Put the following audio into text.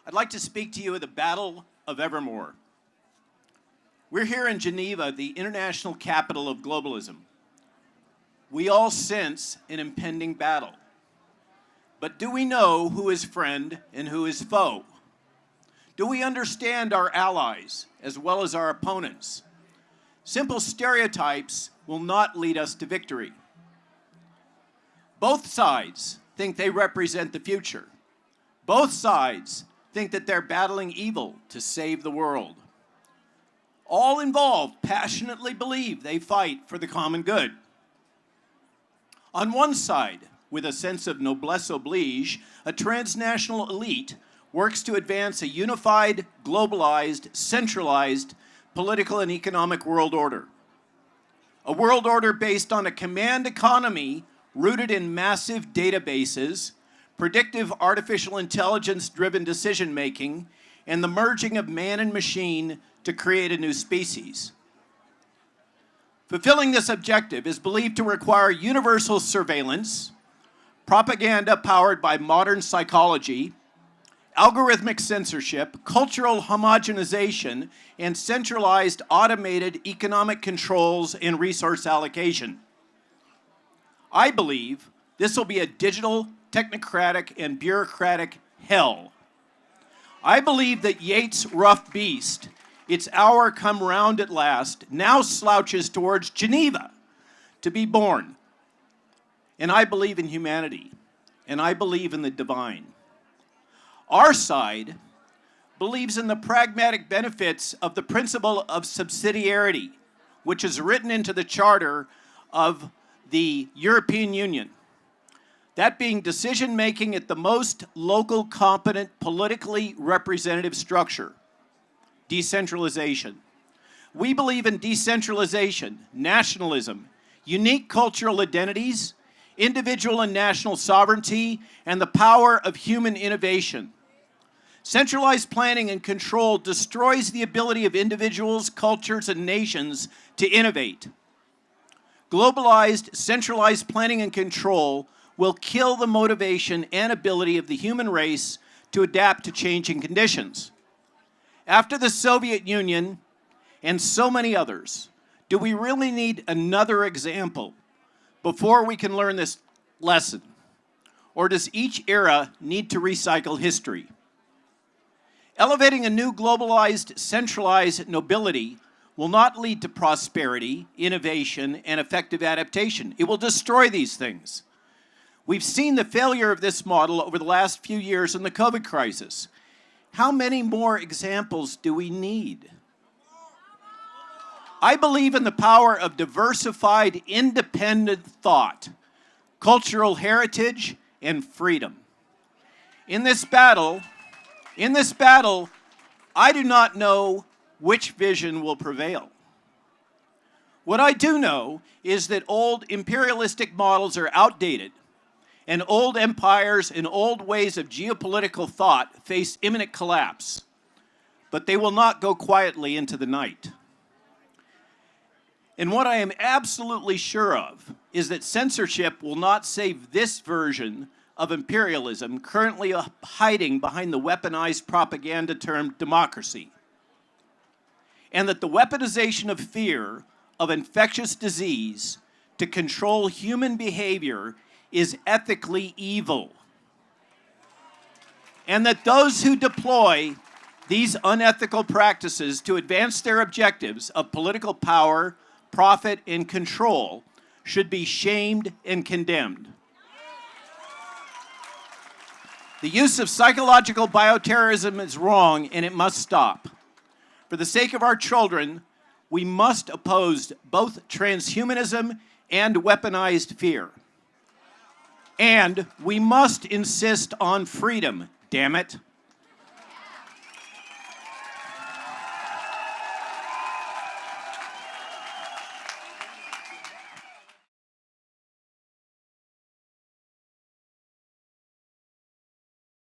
I'd like to speak to you of the Battle of Evermore. We're here in Geneva, the international capital of globalism. We all sense an impending battle. But do we know who is friend and who is foe? Do we understand our allies as well as our opponents? Simple stereotypes will not lead us to victory. Both sides think they represent the future. Both sides think that they're battling evil to save the world. All involved passionately believe they fight for the common good. On one side, with a sense of noblesse oblige, a transnational elite works to advance a unified, globalized, centralized political and economic world order. A world order based on a command economy rooted in massive databases, predictive artificial intelligence-driven decision-making, and the merging of man and machine to create a new species. Fulfilling this objective is believed to require universal surveillance, propaganda powered by modern psychology, algorithmic censorship, cultural homogenization, and centralized automated economic controls and resource allocation. I believe this will be a digital, technocratic, and bureaucratic hell. I believe that Yeats' rough beast, its hour come round at last, now slouches towards Geneva to be born. And I believe in humanity, and I believe in the divine. Our side believes in the pragmatic benefits of the principle of subsidiarity, which is written into the charter of the European Union. That being decision-making at the most local, competent, politically representative structure. Decentralization. We believe in decentralization, nationalism, unique cultural identities, individual and national sovereignty, and the power of human innovation. Centralized planning and control destroys the ability of individuals, cultures, and nations to innovate. Globalized, centralized planning and control will kill the motivation and ability of the human race to adapt to changing conditions. After the Soviet Union and so many others, do we really need another example before we can learn this lesson? Or does each era need to recycle history? Elevating a new globalized, centralized nobility will not lead to prosperity, innovation, and effective adaptation. It will destroy these things. We've seen the failure of this model over the last few years in the COVID crisis. How many more examples do we need? I believe in the power of diversified, independent thought, cultural heritage, and freedom. In this battle, I do not know which vision will prevail. What I do know is that old imperialistic models are outdated, and old empires and old ways of geopolitical thought face imminent collapse, but they will not go quietly into the night. And what I am absolutely sure of is that censorship will not save this version of imperialism currently hiding behind the weaponized propaganda term democracy. And that the weaponization of fear of infectious disease to control human behavior is ethically evil. And that those who deploy these unethical practices to advance their objectives of political power, profit, and control should be shamed and condemned. The use of psychological bioterrorism is wrong, and it must stop. For the sake of our children, we must oppose both transhumanism and weaponized fear. And we must insist on freedom, damn it.